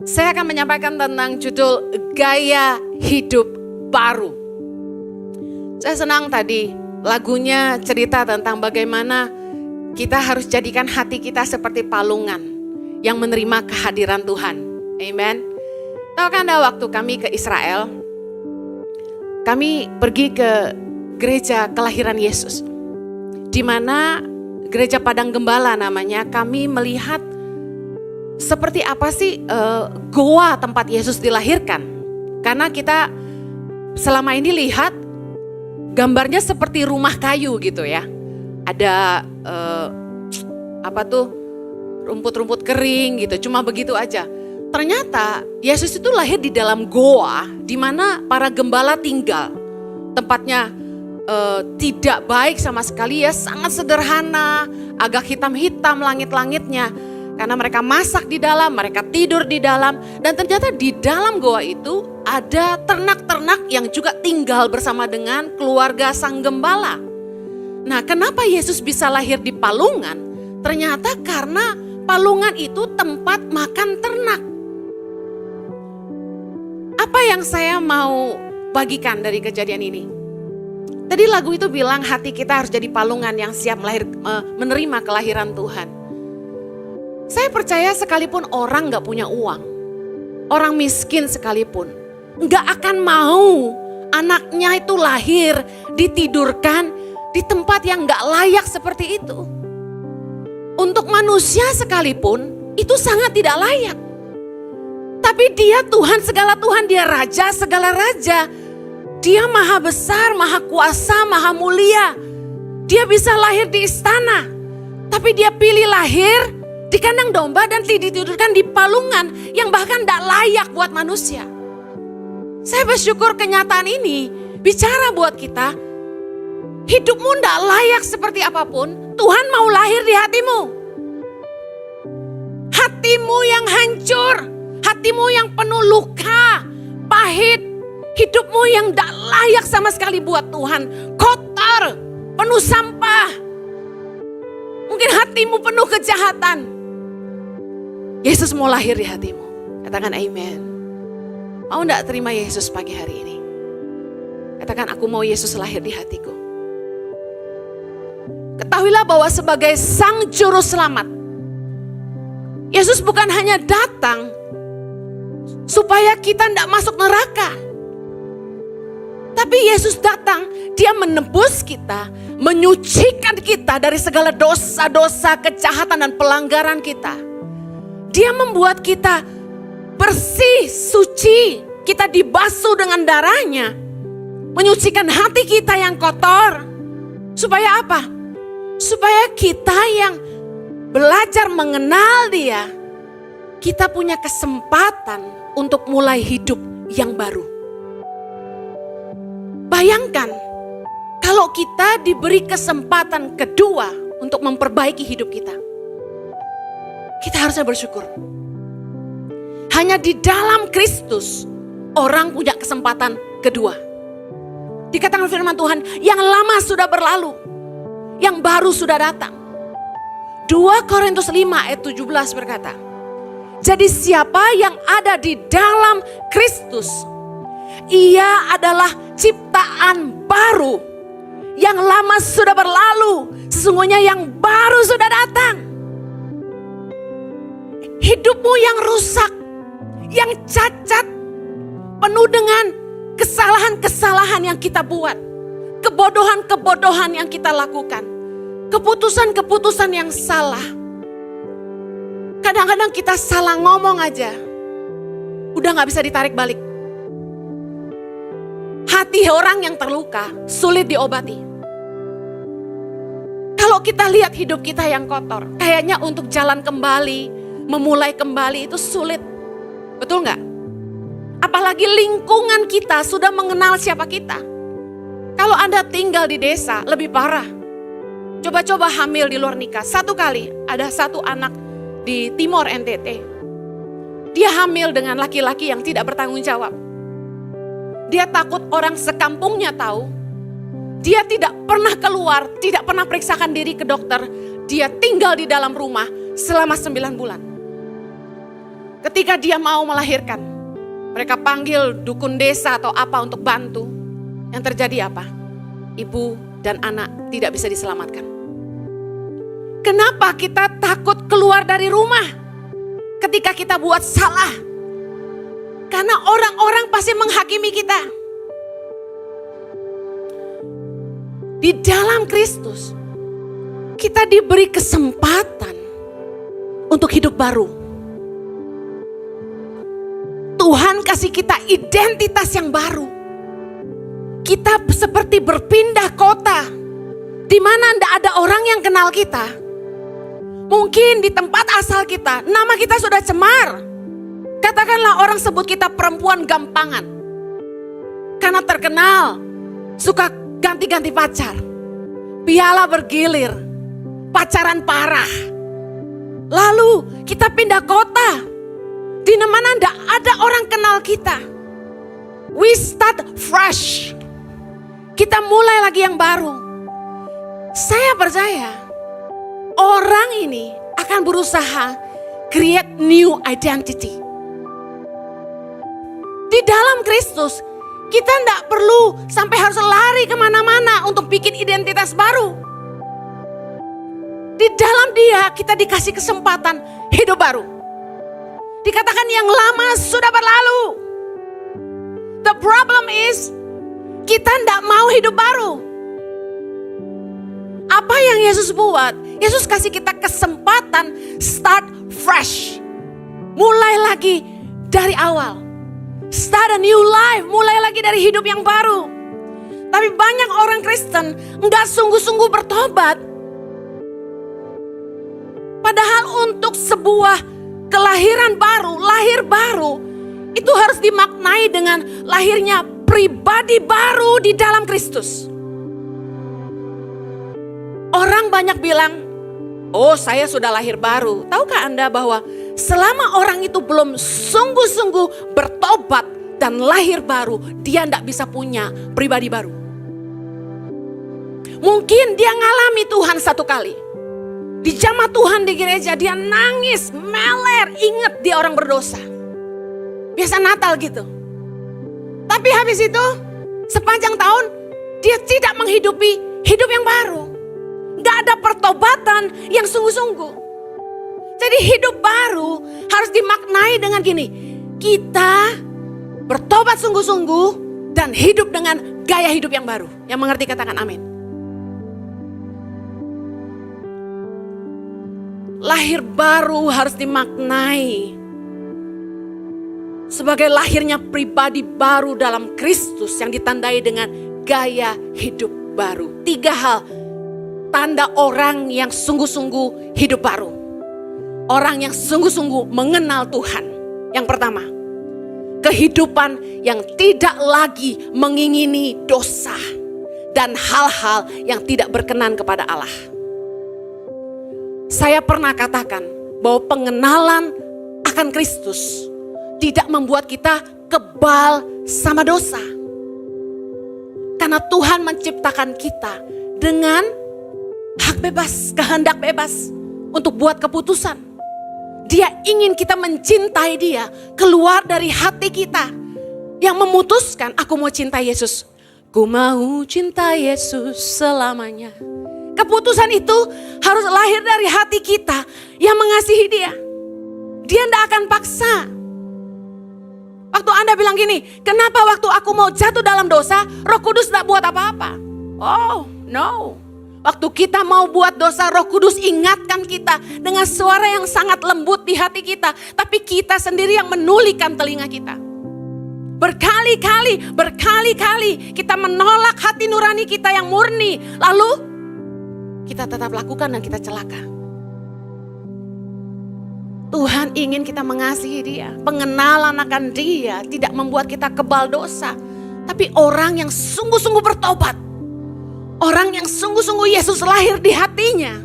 Saya akan menyampaikan tentang judul Gaya Hidup Baru. Saya senang tadi lagunya cerita tentang bagaimana kita harus jadikan hati kita seperti palungan yang menerima kehadiran Tuhan. Amen. Tahu kan ada waktu kami ke Israel, kami pergi ke gereja kelahiran Yesus. Di mana gereja Padang Gembala namanya, kami melihat seperti apa sih goa tempat Yesus dilahirkan. Karena kita selama ini lihat gambarnya seperti rumah kayu gitu ya. Ada rumput-rumput kering gitu, cuma begitu aja. Ternyata Yesus itu lahir di dalam goa di mana para gembala tinggal. Tempatnya tidak baik sama sekali ya, sangat sederhana, agak hitam-hitam langit-langitnya. Karena mereka masak di dalam, mereka tidur di dalam. Dan ternyata di dalam goa itu ada ternak-ternak yang juga tinggal bersama dengan keluarga sang gembala. Nah, kenapa Yesus bisa lahir di palungan? Ternyata karena palungan itu tempat makan ternak. Apa yang saya mau bagikan dari kejadian ini? Tadi lagu itu bilang hati kita harus jadi palungan yang siap menerima kelahiran Tuhan. Saya percaya sekalipun orang gak punya uang, orang miskin sekalipun, gak akan mau anaknya itu lahir, ditidurkan di tempat yang gak layak seperti itu. Untuk manusia sekalipun, itu sangat tidak layak. Tapi dia Tuhan segala Tuhan, dia Raja segala Raja. Dia maha besar, maha kuasa, maha mulia. Dia bisa lahir di istana, tapi dia pilih lahir di kandang domba dan ditidurkan di palungan yang bahkan tidak layak buat manusia. Saya bersyukur kenyataan ini bicara buat kita. Hidupmu tidak layak seperti apapun, Tuhan mau lahir di hatimu. Hatimu yang hancur, hatimu yang penuh luka, pahit, hidupmu yang tidak layak sama sekali buat Tuhan. Kotor, penuh sampah. Mungkin hatimu penuh kejahatan. Yesus mau lahir di hatimu. Katakan amin. Mau enggak terima Yesus pagi hari ini? Katakan, aku mau Yesus lahir di hatiku. Ketahuilah bahwa sebagai Sang Juru Selamat, Yesus bukan hanya datang supaya kita enggak masuk neraka. Tapi Yesus datang, dia menebus kita, menyucikan kita dari segala dosa-dosa, kejahatan dan pelanggaran kita. Dia membuat kita bersih, suci. Kita dibasuh dengan darahnya. Menyucikan hati kita yang kotor. Supaya apa? Supaya kita yang belajar mengenal dia, kita punya kesempatan untuk mulai hidup yang baru. Bayangkan, kalau kita diberi kesempatan kedua untuk memperbaiki hidup kita. Kita harusnya bersyukur. Hanya di dalam Kristus orang punya kesempatan kedua. Dikatakan firman Tuhan, yang lama sudah berlalu, yang baru sudah datang. 2 Korintus 5 ayat 17 berkata, jadi siapa yang ada di dalam Kristus, ia adalah ciptaan baru. Yang lama sudah berlalu, sesungguhnya yang baru sudah datang. Hidupmu yang rusak, yang cacat, penuh dengan kesalahan-kesalahan yang kita buat, kebodohan-kebodohan yang kita lakukan, keputusan-keputusan yang salah. Kadang-kadang kita salah ngomong aja, udah gak bisa ditarik balik. Hati orang yang terluka sulit diobati. Kalau kita lihat hidup kita yang kotor, kayaknya untuk jalan kembali, memulai kembali itu sulit. Betul gak? Apalagi lingkungan kita sudah mengenal siapa kita. Kalau Anda tinggal di desa lebih parah. Coba-coba hamil di luar nikah. Satu kali ada satu anak di Timor NTT. Dia hamil dengan laki-laki yang tidak bertanggung jawab. Dia takut orang sekampungnya tahu. Dia tidak pernah keluar, tidak pernah periksakan diri ke dokter. Dia tinggal di dalam rumah selama 9 bulan. Ketika dia mau melahirkan, mereka panggil dukun desa atau apa untuk bantu. Yang terjadi apa? Ibu dan anak tidak bisa diselamatkan. Kenapa kita takut keluar dari rumah ketika kita buat salah? Karena orang-orang pasti menghakimi kita. Di dalam Kristus, kita diberi kesempatan untuk hidup baru. Tuhan kasih kita identitas yang baru. Kita seperti berpindah kota, di mana tidak ada orang yang kenal kita. Mungkin di tempat asal kita, nama kita sudah cemar. Katakanlah orang sebut kita perempuan gampangan. Karena terkenal, suka ganti-ganti pacar. Piala bergilir, pacaran parah. Lalu kita pindah kota, di mana tidak ada orang kenal kita. We start fresh. Kita mulai lagi yang baru. Saya percaya orang ini akan berusaha create new identity. Di dalam Kristus, kita tidak perlu sampai harus lari kemana-mana untuk bikin identitas baru. Di dalam Dia kita dikasih kesempatan hidup baru. Dikatakan yang lama sudah berlalu. The problem is kita tidak mau hidup baru. Apa yang Yesus buat? Yesus kasih kita kesempatan start fresh. Mulai lagi dari awal. Start a new life, mulai lagi dari hidup yang baru. Tapi banyak orang Kristen enggak sungguh-sungguh bertobat. Padahal untuk sebuah kelahiran baru, lahir baru, itu harus dimaknai dengan lahirnya pribadi baru di dalam Kristus. Orang banyak bilang, oh saya sudah lahir baru. Tahukah Anda bahwa selama orang itu belum sungguh-sungguh bertobat dan lahir baru, dia tidak bisa punya pribadi baru. Mungkin dia ngalami Tuhan satu kali. Di jamaah Tuhan di gereja dia nangis, meler, ingat dia orang berdosa. Biasa Natal gitu. Tapi habis itu sepanjang tahun dia tidak menghidupi hidup yang baru. Gak ada pertobatan yang sungguh-sungguh. Jadi hidup baru harus dimaknai dengan gini. Kita bertobat sungguh-sungguh dan hidup dengan gaya hidup yang baru. Yang mengerti katakan amin. Lahir baru harus dimaknai sebagai lahirnya pribadi baru dalam Kristus yang ditandai dengan gaya hidup baru. 3 hal tanda orang yang sungguh-sungguh hidup baru. Orang yang sungguh-sungguh mengenal Tuhan. Yang pertama, kehidupan yang tidak lagi mengingini dosa dan hal-hal yang tidak berkenan kepada Allah. Saya pernah katakan bahwa pengenalan akan Kristus tidak membuat kita kebal sama dosa. Karena Tuhan menciptakan kita dengan hak bebas, kehendak bebas untuk buat keputusan. Dia ingin kita mencintai Dia keluar dari hati kita yang memutuskan aku mau cintai Yesus. Ku mau cintai Yesus selamanya. Keputusan itu harus lahir dari hati kita yang mengasihi Dia. Dia tidak akan paksa. Waktu Anda bilang gini, kenapa waktu aku mau jatuh dalam dosa, Roh Kudus tidak buat apa-apa? Oh, no. Waktu kita mau buat dosa, Roh Kudus ingatkan kita dengan suara yang sangat lembut di hati kita. Tapi kita sendiri yang menulikan telinga kita. Berkali-kali kita menolak hati nurani kita yang murni. Lalu kita tetap lakukan dan kita celaka. Tuhan ingin kita mengasihi Dia. Pengenalan akan Dia tidak membuat kita kebal dosa. Tapi orang yang sungguh-sungguh bertobat. Orang yang sungguh-sungguh Yesus lahir di hatinya.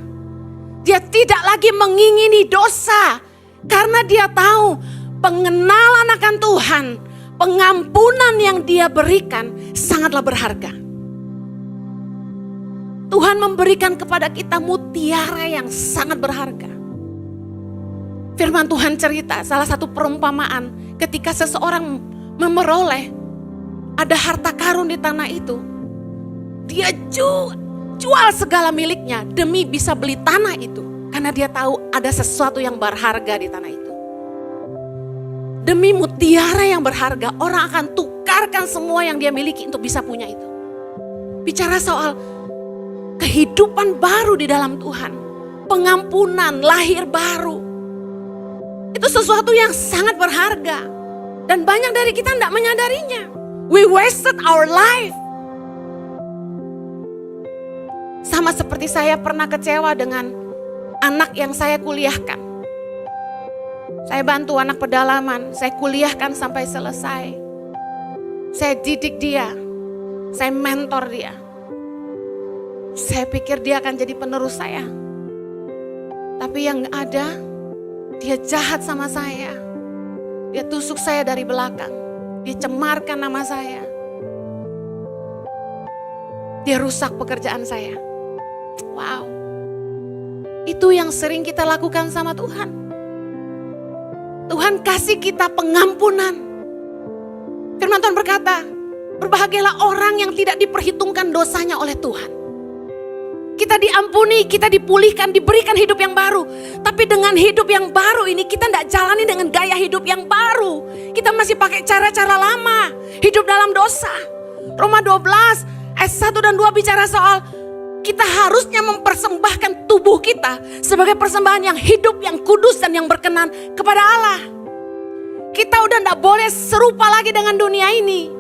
Dia tidak lagi mengingini dosa. Karena dia tahu pengenalan akan Tuhan. Pengampunan yang Dia berikan sangatlah berharga. Tuhan memberikan kepada kita mutiara yang sangat berharga. Firman Tuhan cerita salah satu perumpamaan ketika seseorang memperoleh ada harta karun di tanah itu. Dia jual segala miliknya demi bisa beli tanah itu. Karena dia tahu ada sesuatu yang berharga di tanah itu. Demi mutiara yang berharga, orang akan tukarkan semua yang dia miliki untuk bisa punya itu. Bicara soal kehidupan baru di dalam Tuhan. Pengampunan, lahir baru. Itu sesuatu yang sangat berharga. Dan banyak dari kita tidak menyadarinya. We wasted our life. Sama seperti saya pernah kecewa dengan anak yang saya kuliahkan. Saya bantu anak pedalaman, saya kuliahkan sampai selesai. Saya didik dia, saya mentor dia. Saya pikir dia akan jadi penerus saya. Tapi yang ada, dia jahat sama saya. Dia tusuk saya dari belakang. Dia cemarkan nama saya. Dia rusak pekerjaan saya. Wow. Itu yang sering kita lakukan sama Tuhan. Tuhan kasih kita pengampunan. Firman Tuhan berkata, berbahagialah orang yang tidak diperhitungkan dosanya oleh Tuhan. Kita diampuni, kita dipulihkan, diberikan hidup yang baru. Tapi dengan hidup yang baru ini kita tidak jalani dengan gaya hidup yang baru. Kita masih pakai cara-cara lama, hidup dalam dosa. Roma 12 ayat 1 dan 2 bicara soal kita harusnya mempersembahkan tubuh kita sebagai persembahan yang hidup, yang kudus dan yang berkenan kepada Allah. Kita udah gak boleh serupa lagi dengan dunia ini.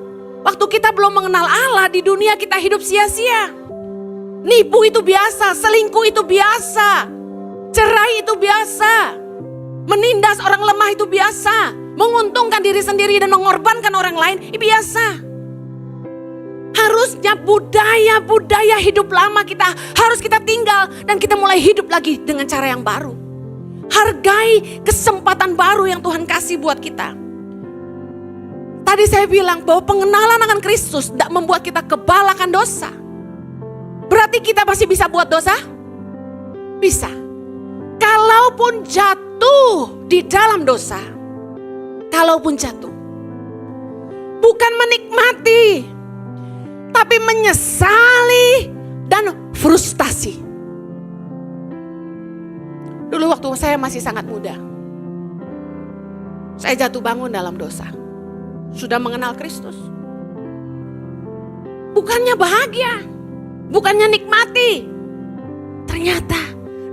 Waktu kita belum mengenal Allah, di dunia kita hidup sia-sia. Nipu itu biasa, selingkuh itu biasa, cerai itu biasa, menindas orang lemah itu biasa, menguntungkan diri sendiri dan mengorbankan orang lain itu biasa. Harusnya budaya hidup lama kita harus kita tinggal dan kita mulai hidup lagi dengan cara yang baru. Hargai kesempatan baru yang Tuhan kasih buat kita. Tadi saya bilang bahwa pengenalan akan Kristus tidak membuat kita kebal akan dosa. Berarti kita masih bisa buat dosa? Bisa. Kalaupun jatuh di dalam dosa, kalaupun jatuh, bukan menikmati, tapi menyesali dan frustasi. Dulu waktu saya masih sangat muda, saya jatuh bangun dalam dosa. Sudah mengenal Kristus. Bukannya bahagia, bukannya nikmati. Ternyata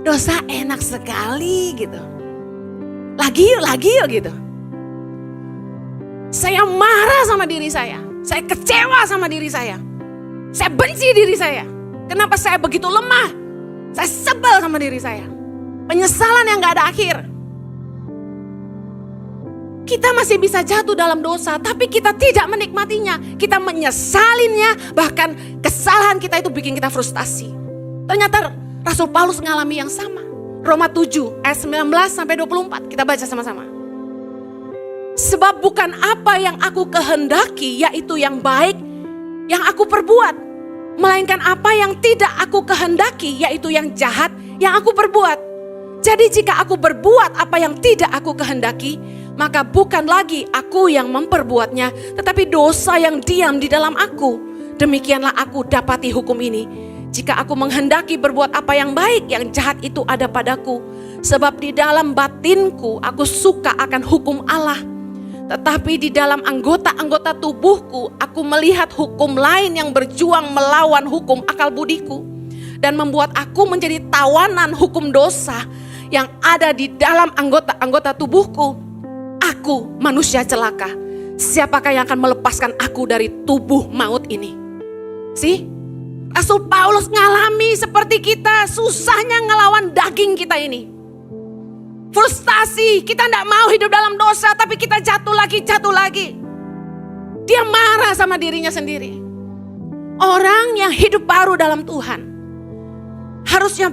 dosa enak sekali gitu. Lagi yuk gitu. Saya marah sama diri saya kecewa sama diri saya benci diri saya. Kenapa saya begitu lemah? Saya sebel sama diri saya. Penyesalan yang gak ada akhir. Kita masih bisa jatuh dalam dosa, tapi kita tidak menikmatinya. Kita menyesalinya, bahkan kesalahan kita itu bikin kita frustasi. Ternyata Rasul Paulus mengalami yang sama. Roma 7 ayat 19 sampai 24, kita baca sama-sama. Sebab bukan apa yang aku kehendaki, yaitu yang baik, yang aku perbuat. Melainkan apa yang tidak aku kehendaki, yaitu yang jahat, yang aku perbuat. Jadi jika aku berbuat apa yang tidak aku kehendaki, maka bukan lagi aku yang memperbuatnya, tetapi dosa yang diam di dalam aku. Demikianlah aku dapati hukum ini. Jika aku menghendaki berbuat apa yang baik, yang jahat itu ada padaku. Sebab di dalam batinku aku suka akan hukum Allah. Tetapi di dalam anggota-anggota tubuhku aku melihat hukum lain yang berjuang melawan hukum akal budiku. Dan membuat aku menjadi tawanan hukum dosa yang ada di dalam anggota-anggota tubuhku. Aku manusia celaka. Siapakah yang akan melepaskan aku dari tubuh maut ini? Rasul Paulus ngalami seperti kita, susahnya ngelawan daging kita ini. Frustasi, kita tidak mau hidup dalam dosa, tapi kita jatuh lagi. Dia marah sama dirinya sendiri. Orang yang hidup baru dalam Tuhan harusnya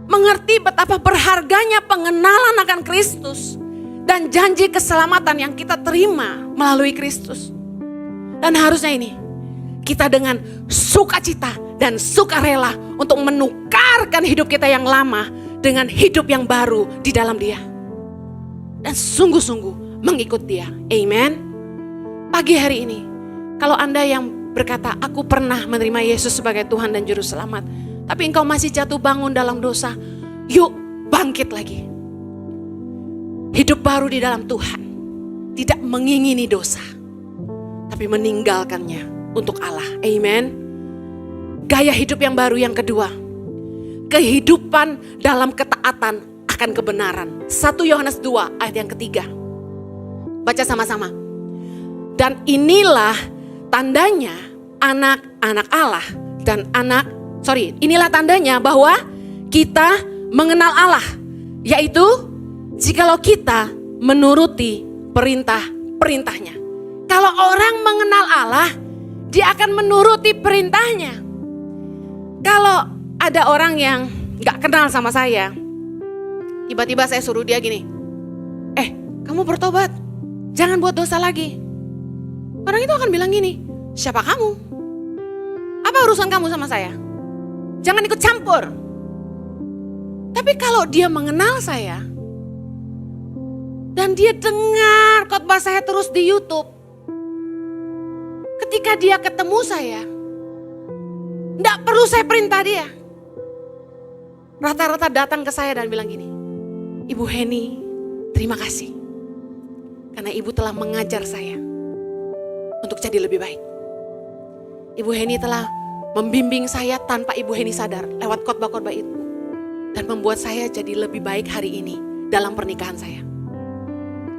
mengerti betapa berharganya pengenalan akan Kristus dan janji keselamatan yang kita terima melalui Kristus. Dan harusnya ini, kita dengan sukacita dan sukarela untuk menukarkan hidup kita yang lama dengan hidup yang baru di dalam Dia. dan sungguh-sungguh mengikut dia. Amen. Pagi hari ini, kalau Anda yang berkata, aku pernah menerima Yesus sebagai Tuhan dan Juru Selamat, tapi engkau masih jatuh bangun dalam dosa, yuk bangkit lagi. Hidup baru di dalam Tuhan, tidak mengingini dosa, tapi meninggalkannya untuk Allah. Amen. Gaya hidup yang baru yang kedua, kehidupan dalam ketaatan akan kebenaran. 1 Yohanes 2 ayat yang ketiga. Baca sama-sama. Dan inilah tandanya anak-anak Allah dan inilah tandanya bahwa kita mengenal Allah, yaitu jikalau kita menuruti perintah-perintahnya. Kalau orang mengenal Allah, dia akan menuruti perintahnya. Kalau ada orang yang gak kenal sama saya, tiba-tiba saya suruh dia gini, kamu bertobat, jangan buat dosa lagi. Orang itu akan bilang gini, siapa kamu? Apa urusan kamu sama saya? Jangan ikut campur. Tapi kalau dia mengenal saya, dan dia dengar khotbah saya terus di YouTube, ketika dia ketemu saya, tidak perlu saya perintah dia. Rata-rata datang ke saya dan bilang gini, Ibu Heni, terima kasih. Karena Ibu telah mengajar saya untuk jadi lebih baik. Ibu Heni telah membimbing saya tanpa Ibu Heni sadar lewat khotbah-khotbah itu. Dan membuat saya jadi lebih baik hari ini dalam pernikahan saya.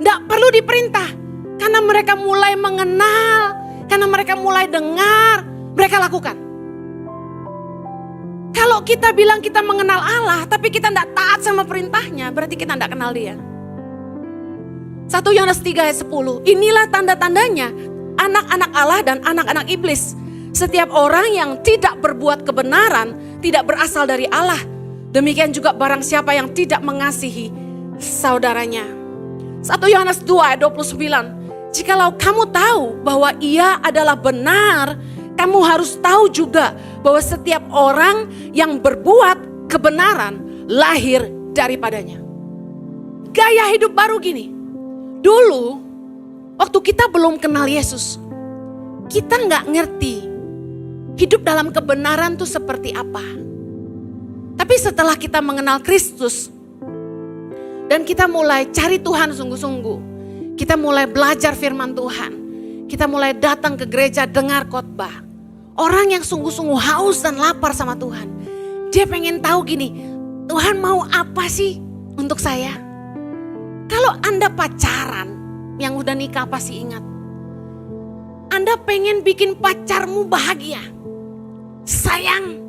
Tidak perlu diperintah. Karena mereka mulai mengenal, karena mereka mulai dengar, mereka lakukan. Kalau kita bilang kita mengenal Allah, tapi kita tidak taat sama perintahnya, berarti kita tidak kenal dia. 1 Yohanes 3 ayat 10, inilah tanda-tandanya anak-anak Allah dan anak-anak iblis. Setiap orang yang tidak berbuat kebenaran, tidak berasal dari Allah. Demikian juga barang siapa yang tidak mengasihi saudaranya. 1 Yohanes 2 ayat 29, jikalau kamu tahu bahwa ia adalah benar, kamu harus tahu juga bahwa setiap orang yang berbuat kebenaran lahir daripadanya. Gaya hidup baru gini. Dulu, waktu kita belum kenal Yesus, kita nggak ngerti hidup dalam kebenaran itu seperti apa. Tapi setelah kita mengenal Kristus, dan kita mulai cari Tuhan sungguh-sungguh, kita mulai belajar firman Tuhan, kita mulai datang ke gereja dengar khotbah. Orang yang sungguh-sungguh haus dan lapar sama Tuhan. Dia pengen tahu gini, Tuhan mau apa sih untuk saya? Kalau Anda pacaran, yang udah nikah pasti ingat. Anda pengen bikin pacarmu bahagia. Sayang,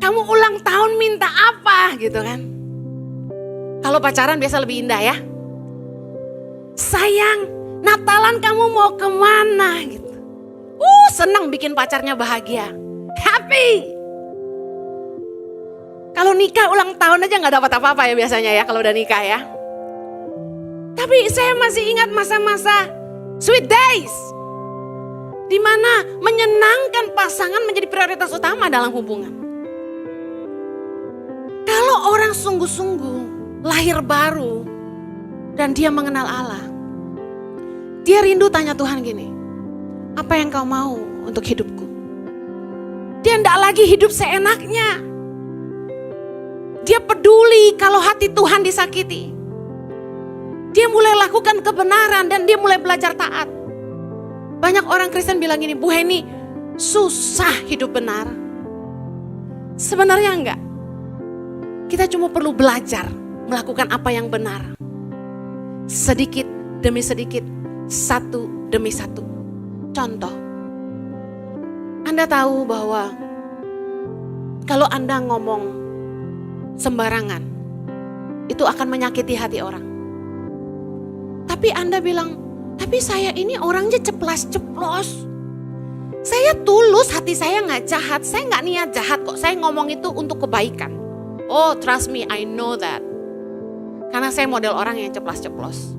kamu ulang tahun minta apa gitu kan? Kalau pacaran biasa lebih indah ya. Sayang, Natalan kamu mau kemana gitu. Senang bikin pacarnya bahagia. Happy. Kalau nikah ulang tahun aja gak dapat apa-apa ya biasanya ya kalau udah nikah ya. Tapi saya masih ingat masa-masa sweet days. Di mana menyenangkan pasangan menjadi prioritas utama dalam hubungan. Kalau orang sungguh-sungguh lahir baru dan dia mengenal Allah, dia rindu tanya Tuhan gini, apa yang kau mau untuk hidupku? Dia tidak lagi hidup seenaknya. Dia peduli kalau hati Tuhan disakiti. Dia mulai lakukan kebenaran dan dia mulai belajar taat. Banyak orang Kristen bilang gini, Bu Heni, susah hidup benar. Sebenarnya enggak. Kita cuma perlu belajar melakukan apa yang benar. Sedikit demi sedikit, satu demi satu. Contoh, Anda tahu bahwa kalau Anda ngomong sembarangan, itu akan menyakiti hati orang. Tapi Anda bilang, tapi saya ini orangnya ceplas-ceplos. Saya tulus, hati saya gak jahat, saya gak niat jahat kok. Saya ngomong itu untuk kebaikan. Oh, trust me, I know that. Karena saya model orang yang ceplas-ceplos.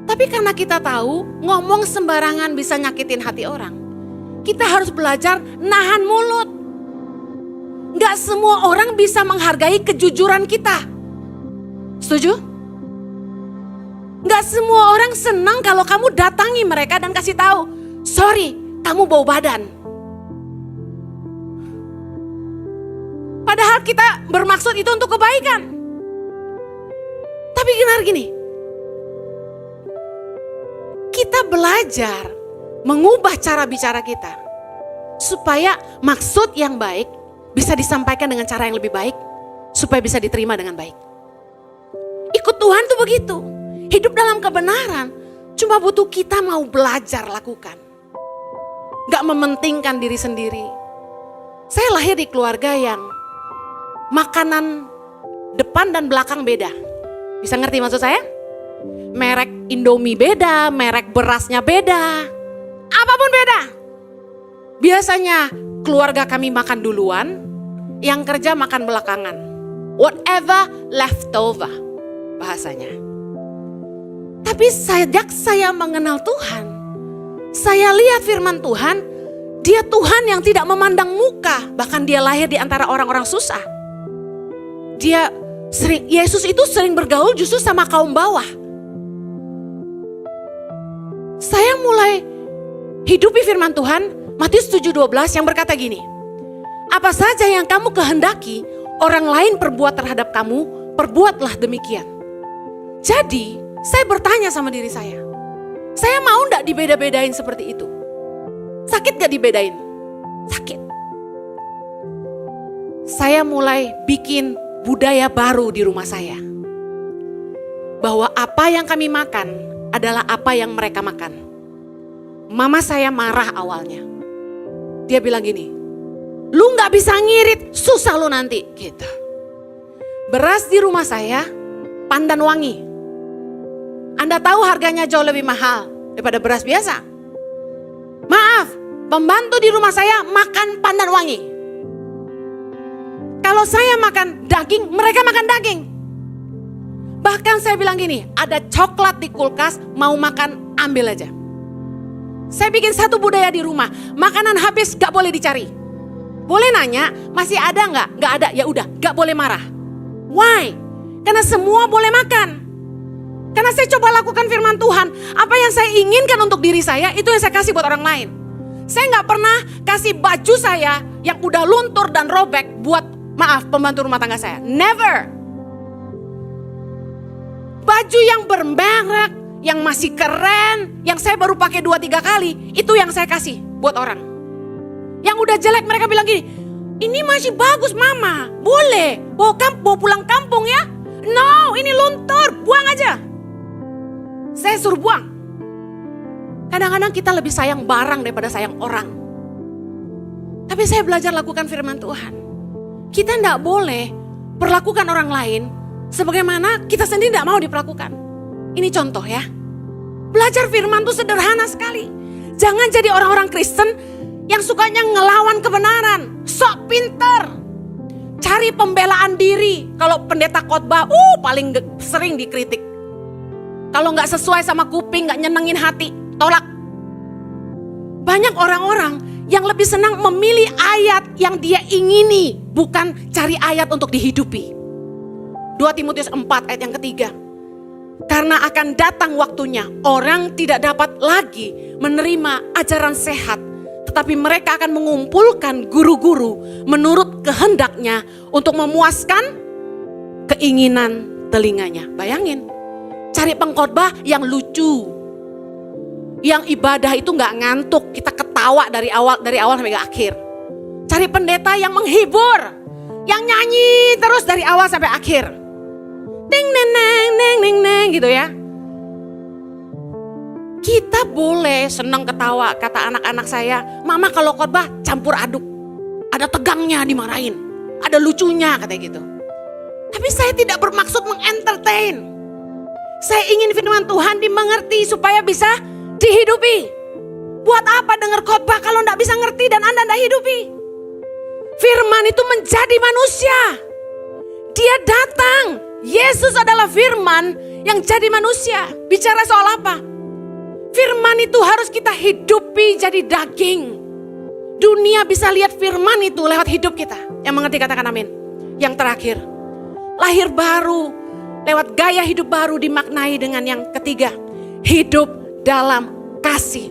Tapi karena kita tahu ngomong sembarangan bisa nyakitin hati orang, kita harus belajar nahan mulut. Gak semua orang bisa menghargai kejujuran kita. Setuju? Gak semua orang senang kalau kamu datangi mereka dan kasih tahu, sorry, kamu bau badan. Padahal kita bermaksud itu untuk kebaikan. Tapi benar gini, kita belajar mengubah cara bicara kita supaya maksud yang baik bisa disampaikan dengan cara yang lebih baik, supaya bisa diterima dengan baik. Ikut Tuhan tuh begitu. Hidup dalam kebenaran cuma butuh kita mau belajar lakukan. Gak mementingkan diri sendiri. Saya lahir di keluarga yang makanan depan dan belakang beda. Bisa ngerti maksud saya? Merek Indomie beda, merek berasnya beda. Apapun beda. Biasanya keluarga kami makan duluan, yang kerja makan belakangan. Whatever leftover bahasanya. Tapi sejak saya mengenal Tuhan, saya lihat firman Tuhan, dia Tuhan yang tidak memandang muka, bahkan dia lahir di antara orang-orang susah. Yesus itu sering bergaul justru sama kaum bawah. Saya mulai hidupi firman Tuhan, Matius 7:12 yang berkata gini, apa saja yang kamu kehendaki orang lain perbuat terhadap kamu, perbuatlah demikian. Jadi saya bertanya sama diri saya mau gak dibeda-bedain seperti itu? Sakit gak dibedain? Sakit. Saya mulai bikin budaya baru di rumah saya. Bahwa apa yang kami makan adalah apa yang mereka makan. Mama saya marah awalnya. Dia bilang gini, lu gak bisa ngirit, susah lu nanti. Gitu. Beras di rumah saya, pandan wangi. Anda tahu harganya jauh lebih mahal daripada beras biasa. Maaf, pembantu di rumah saya makan pandan wangi. Kalau saya makan daging, mereka makan daging. Bahkan saya bilang gini, ada coklat di kulkas, mau makan ambil aja. Saya bikin satu budaya di rumah, makanan habis gak boleh dicari. Boleh nanya, masih ada gak? Gak ada, ya udah, gak boleh marah. Why? Karena semua boleh makan. Karena saya coba lakukan firman Tuhan. Apa yang saya inginkan untuk diri saya, itu yang saya kasih buat orang lain. Saya gak pernah kasih baju saya yang udah luntur dan robek buat, maaf, pembantu rumah tangga saya. Never. Baju yang bermerek, yang masih keren, yang saya baru pakai 2-3 kali, itu yang saya kasih buat orang. Yang udah jelek mereka bilang gini, ini masih bagus mama, boleh, bawa pulang kampung ya. No, ini luntur, buang aja. Saya suruh buang. Kadang-kadang kita lebih sayang barang daripada sayang orang. Tapi saya belajar lakukan firman Tuhan. Kita tidak boleh perlakukan orang lain sebagaimana kita sendiri tidak mau diperlakukan. Ini contoh ya. Belajar firman itu sederhana sekali. Jangan jadi orang-orang Kristen yang sukanya ngelawan kebenaran. Sok pinter. Cari pembelaan diri. Kalau pendeta khotbah, paling sering dikritik. Kalau gak sesuai sama kuping, gak nyenengin hati, tolak. Banyak orang-orang yang lebih senang memilih ayat yang dia ingini, bukan cari ayat untuk dihidupi. 2 Timotius 4 ayat yang ketiga. Karena akan datang waktunya, orang tidak dapat lagi menerima ajaran sehat, tetapi mereka akan mengumpulkan guru-guru menurut kehendaknya untuk memuaskan keinginan telinganya. Bayangin, cari pengkhotbah yang lucu, yang ibadah itu gak ngantuk, kita ketawa dari awal sampai akhir. Cari pendeta yang menghibur, yang nyanyi terus dari awal sampai akhir. Ting neng neng neng neng neng gitu ya. Kita boleh senang ketawa, kata anak-anak saya, mama kalau khotbah campur aduk. Ada tegangnya dimarahin, ada lucunya katanya gitu. Tapi saya tidak bermaksud mengentertain. Saya ingin firman Tuhan dimengerti supaya bisa dihidupi. Buat apa dengar khotbah kalau tidak bisa ngerti dan Anda tidak hidupi? Firman itu menjadi manusia. Dia datang. Yesus adalah firman yang jadi manusia. Bicara soal apa? Firman itu harus kita hidupi jadi daging. Dunia bisa lihat firman itu lewat hidup kita. Yang mengerti katakan amin. Yang terakhir, lahir baru Lewat gaya hidup baru dimaknai dengan yang ketiga, hidup dalam kasih.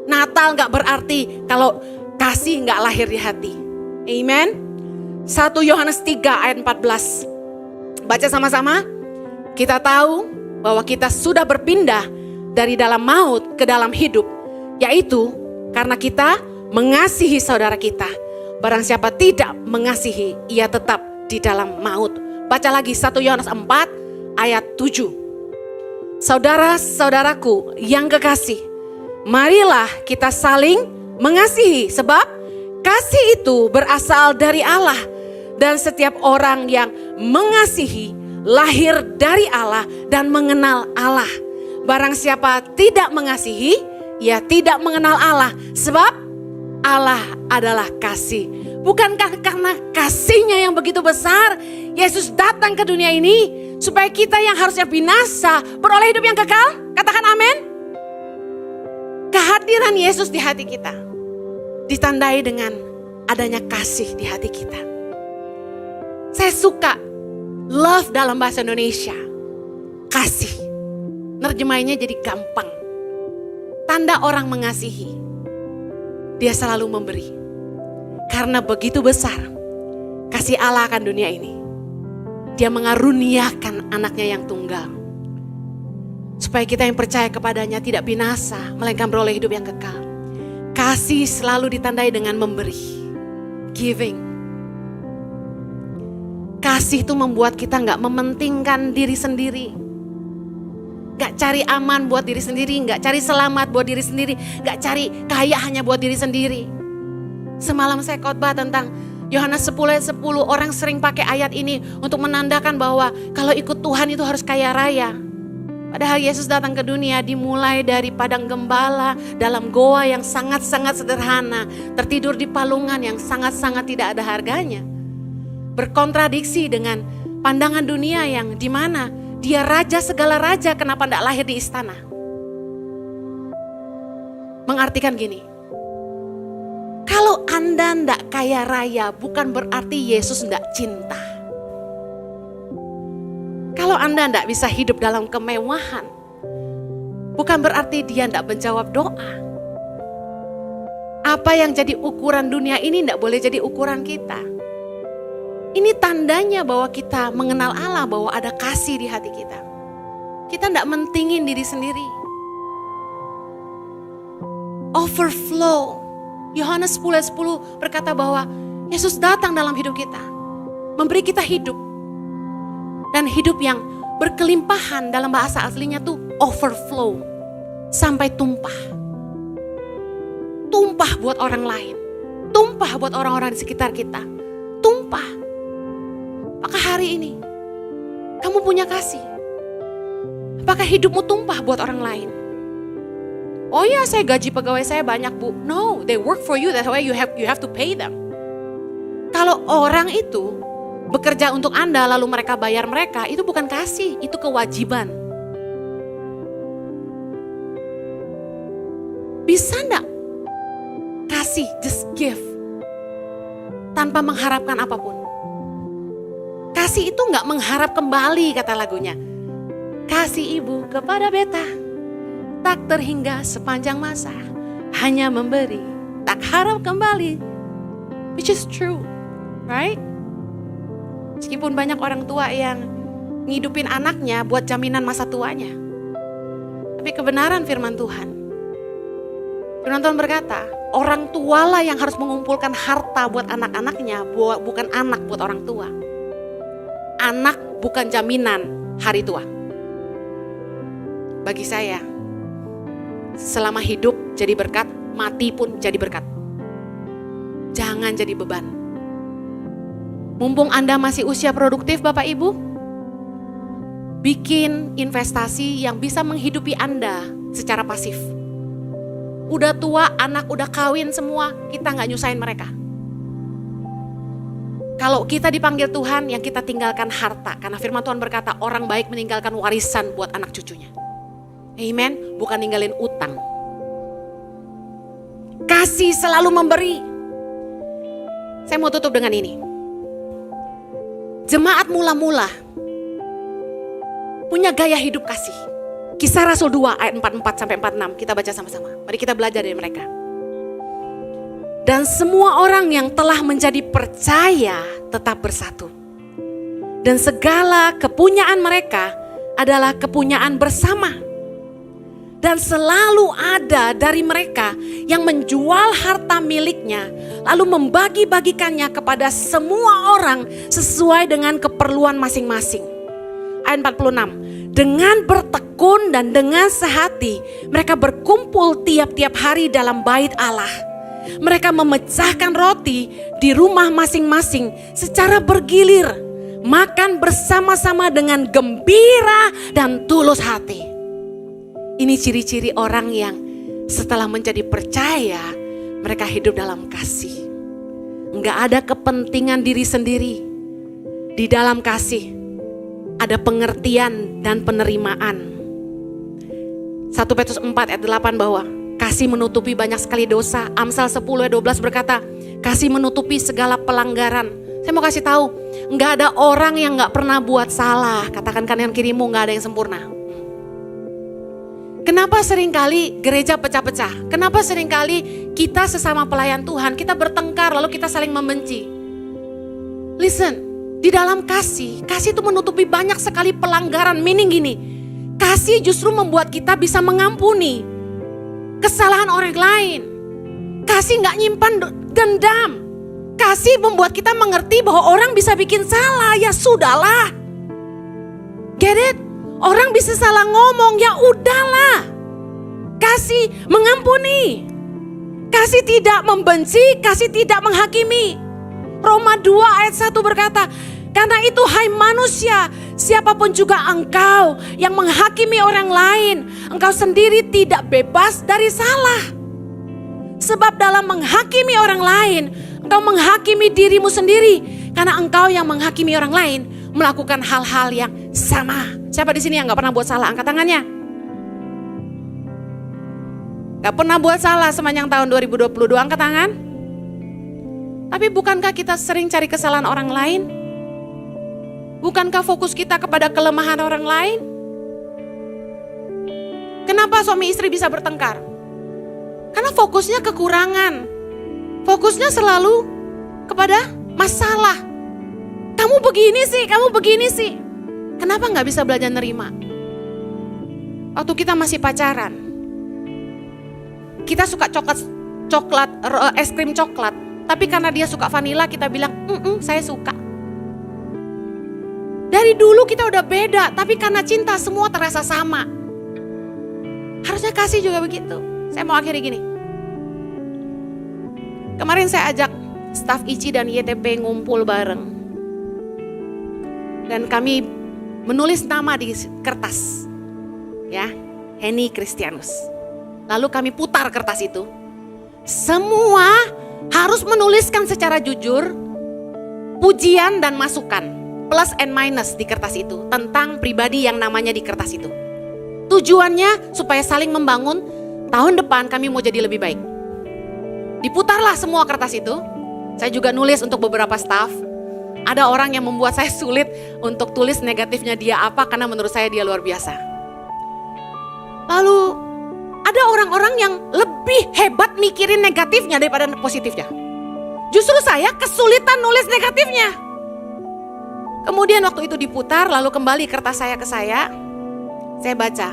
Natal gak berarti kalau kasih gak lahir di hati. Amen. 1 Yohanes 3 ayat 14. Baca sama-sama. Kita tahu bahwa kita sudah berpindah dari dalam maut ke dalam hidup. Yaitu karena kita mengasihi saudara kita. Barang siapa tidak mengasihi, ia tetap di dalam maut. Baca lagi 1 Yohanes 4 ayat 7. Saudara-saudaraku yang kekasih, marilah kita saling mengasihi, sebab kasih itu berasal dari Allah. Dan setiap orang yang mengasihi lahir dari Allah dan mengenal Allah. Barang siapa tidak mengasihi, ia tidak mengenal Allah, sebab Allah adalah kasih. Bukankah karena kasihnya yang begitu besar, Yesus datang ke dunia ini supaya kita yang harusnya binasa beroleh hidup yang kekal? Katakan amin. Kehadiran Yesus di hati kita ditandai dengan adanya kasih di hati kita. Saya suka love dalam bahasa Indonesia. Kasih. Nerjemahinnya jadi gampang. Tanda orang mengasihi. Dia selalu memberi. Karena begitu besar kasih Allah akan dunia ini. Dia mengaruniakan anaknya yang tunggal. Supaya kita yang percaya kepadanya tidak binasa, melainkan beroleh hidup yang kekal. Kasih selalu ditandai dengan memberi. Giving. Kasih itu membuat kita gak mementingkan diri sendiri. Gak cari aman buat diri sendiri, gak cari selamat buat diri sendiri, gak cari kaya hanya buat diri sendiri. Semalam saya khotbah tentang Yohanes 10 ayat 10, orang sering pakai ayat ini untuk menandakan bahwa kalau ikut Tuhan itu harus kaya raya. Padahal Yesus datang ke dunia dimulai dari padang gembala dalam goa yang sangat-sangat sederhana, tertidur di palungan yang sangat-sangat tidak ada harganya. Berkontradiksi dengan pandangan dunia yang dimana dia raja segala raja, kenapa tidak lahir di istana? Mengartikan gini, kalau Anda tidak kaya raya bukan berarti Yesus tidak cinta. Kalau Anda tidak bisa hidup dalam kemewahan, bukan berarti dia tidak menjawab doa. Apa yang jadi ukuran dunia ini tidak boleh jadi ukuran kita. Ini tandanya bahwa kita mengenal Allah, bahwa ada kasih di hati kita. Kita tidak mentingin diri sendiri. Overflow. Yohanes 10 ayat 10 berkata bahwa Yesus datang dalam hidup kita. Memberi kita hidup. Dan hidup yang berkelimpahan dalam bahasa aslinya tuh overflow. Sampai tumpah. Tumpah buat orang lain. Tumpah buat orang-orang di sekitar kita. Tumpah. Apakah hari ini kamu punya kasih? Apakah hidupmu tumpah buat orang lain? Oh ya, saya gaji pegawai saya banyak, Bu. No, they work for you, that's why you have to pay them. Kalau orang itu bekerja untuk Anda lalu mereka bayar mereka, itu bukan kasih, itu kewajiban. Bisa enggak kasih, just give, tanpa mengharapkan apapun? Kasih itu enggak mengharap kembali, kata lagunya. Kasih ibu kepada beta, tak terhingga sepanjang masa, hanya memberi, tak harap kembali. Which is true, right? Meskipun banyak orang tua yang ngidupin anaknya buat jaminan masa tuanya. Tapi kebenaran firman Tuhan. Firman Tuhan berkata, orang tualah yang harus mengumpulkan harta buat anak-anaknya, bukan anak buat orang tua. Anak bukan jaminan hari tua. Bagi saya, selama hidup jadi berkat, mati pun jadi berkat. Jangan jadi beban. Mumpung Anda masih usia produktif Bapak Ibu, bikin investasi yang bisa menghidupi Anda secara pasif. Udah tua, anak udah kawin semua, kita gak nyusahin mereka. Kalau kita dipanggil Tuhan, yang kita tinggalkan harta. Karena firman Tuhan berkata, orang baik meninggalkan warisan buat anak cucunya. Amen, bukan ninggalin utang. Kasih selalu memberi. Saya mau tutup dengan ini. Jemaat mula-mula punya gaya hidup kasih. Kisah Rasul 2 ayat 44-46, kita baca sama-sama. Mari kita belajar dari mereka. Dan semua orang yang telah menjadi percaya tetap bersatu. Dan segala kepunyaan mereka adalah kepunyaan bersama. Dan selalu ada dari mereka yang menjual harta miliknya, lalu membagi-bagikannya kepada semua orang sesuai dengan keperluan masing-masing. Ayat 46, dengan bertekun dan dengan sehati mereka berkumpul tiap-tiap hari dalam bait Allah. Mereka memecahkan roti di rumah masing-masing secara bergilir, makan bersama-sama dengan gembira dan tulus hati. Ini ciri-ciri orang yang setelah menjadi percaya, mereka hidup dalam kasih. Enggak ada kepentingan diri sendiri. Di dalam kasih ada pengertian dan penerimaan. 1 Petrus 4 ayat 8 bahwa kasih menutupi banyak sekali dosa. Amsal 10 ayat 12 berkata, kasih menutupi segala pelanggaran. Saya mau kasih tahu, enggak ada orang yang enggak pernah buat salah. Katakan kanan kirimu, enggak ada yang sempurna. Kenapa seringkali gereja pecah-pecah? Kenapa seringkali kita sesama pelayan Tuhan, kita bertengkar lalu kita saling membenci? Listen, di dalam kasih itu menutupi banyak sekali pelanggaran. Meaning gini, kasih justru membuat kita bisa mengampuni kesalahan orang lain. Kasih gak nyimpan dendam. Kasih membuat kita mengerti bahwa orang bisa bikin salah, ya sudahlah. Get it? Orang bisa salah ngomong, ya udahlah. Kasih mengampuni. Kasih tidak membenci, kasih tidak menghakimi. Roma 2 ayat 1 berkata, karena itu hai manusia, siapapun juga engkau yang menghakimi orang lain, engkau sendiri tidak bebas dari salah. Sebab dalam menghakimi orang lain, engkau menghakimi dirimu sendiri. Karena engkau yang menghakimi orang lain melakukan hal-hal yang sama. Siapa di sini yang gak pernah buat salah? Angkat tangannya. Gak pernah buat salah sepanjang tahun 2022, angkat tangan. Tapi bukankah kita sering cari kesalahan orang lain? Bukankah fokus kita kepada kelemahan orang lain? Kenapa suami istri bisa bertengkar? Karena fokusnya kekurangan. Fokusnya selalu kepada masalah. Kamu begini sih, kamu begini sih. Kenapa gak bisa belajar nerima? Waktu kita masih pacaran, kita suka coklat, es krim coklat. Tapi karena dia suka vanila, kita bilang, saya suka. Dari dulu kita udah beda, tapi karena cinta semua terasa sama. Harusnya kasih juga begitu. Saya mau akhiri gini. Kemarin saya ajak staf ICI dan YTP ngumpul bareng. Dan kami menulis nama di kertas. Ya, Henny Kristianus. Lalu kami putar kertas itu. Semua harus menuliskan secara jujur pujian dan masukan, plus and minus di kertas itu tentang pribadi yang namanya di kertas itu. Tujuannya supaya saling membangun, tahun depan kami mau jadi lebih baik. Diputarlah semua kertas itu. Saya juga nulis untuk beberapa staf. Ada orang yang membuat saya sulit untuk tulis negatifnya dia apa karena menurut saya dia luar biasa. Lalu ada orang-orang yang lebih hebat mikirin negatifnya daripada positifnya. Justru saya kesulitan nulis negatifnya. Kemudian waktu itu diputar, lalu kembali kertas saya ke saya baca.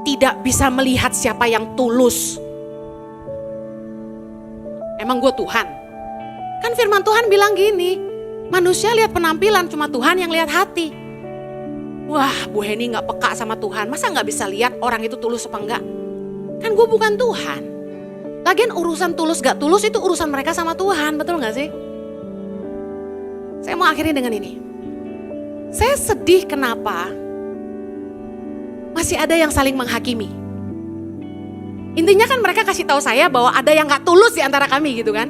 Tidak bisa melihat siapa yang tulus. Emang gue Tuhan? Kan firman Tuhan bilang gini, manusia lihat penampilan, cuma Tuhan yang lihat hati. Wah, Bu Henny gak peka sama Tuhan, masa gak bisa lihat orang itu tulus apa enggak? Kan gue bukan Tuhan. Lagian urusan tulus gak tulus itu urusan mereka sama Tuhan, betul gak sih? Saya mau akhiri dengan ini. Saya sedih kenapa masih ada yang saling menghakimi. Intinya kan mereka kasih tahu saya bahwa ada yang gak tulus di antara kami gitu kan.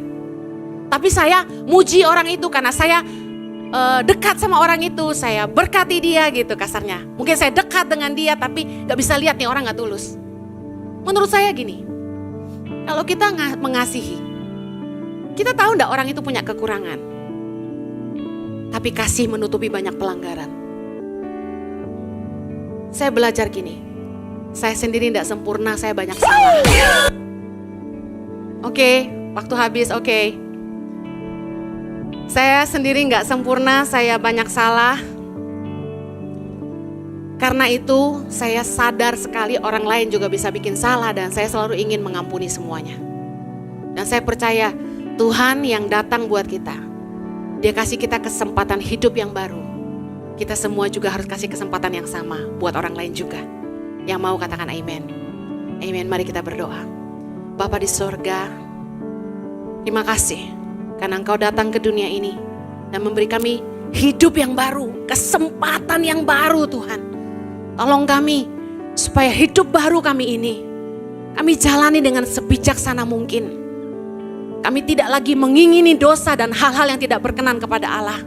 Tapi saya muji orang itu karena saya dekat sama orang itu. Saya berkati dia gitu kasarnya. Mungkin saya dekat dengan dia tapi gak bisa lihat nih orang gak tulus. Menurut saya gini, kalau kita mengasihi, Kita tahu enggak orang itu punya kekurangan. Tapi kasih menutupi banyak pelanggaran. Saya belajar gini, saya sendiri enggak sempurna, saya banyak salah. Oke, waktu habis, oke. Saya sendiri enggak sempurna, saya banyak salah. Karena itu saya sadar sekali orang lain juga bisa bikin salah dan saya selalu ingin mengampuni semuanya. Dan saya percaya Tuhan yang datang buat kita, Dia kasih kita kesempatan hidup yang baru. Kita semua juga harus kasih kesempatan yang sama buat orang lain juga. Yang mau katakan amin. Amin, mari kita berdoa. Bapa di sorga, terima kasih karena Engkau datang ke dunia ini dan memberi kami hidup yang baru, kesempatan yang baru Tuhan. Tolong kami supaya hidup baru kami ini, kami jalani dengan sebijaksana mungkin. Kami tidak lagi mengingini dosa dan hal-hal yang tidak berkenan kepada Allah.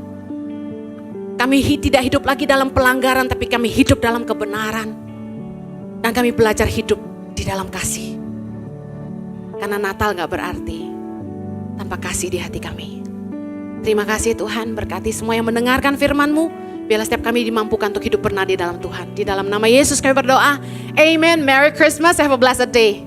Kami tidak hidup lagi dalam pelanggaran, tapi kami hidup dalam kebenaran. Dan kami belajar hidup di dalam kasih. Karena Natal gak berarti tanpa kasih di hati kami. Terima kasih Tuhan, berkati semua yang mendengarkan firman-Mu. Biarlah setiap kami dimampukan untuk hidup bernadi dalam Tuhan. Di dalam nama Yesus kami berdoa. Amen. Merry Christmas. Have a blessed day.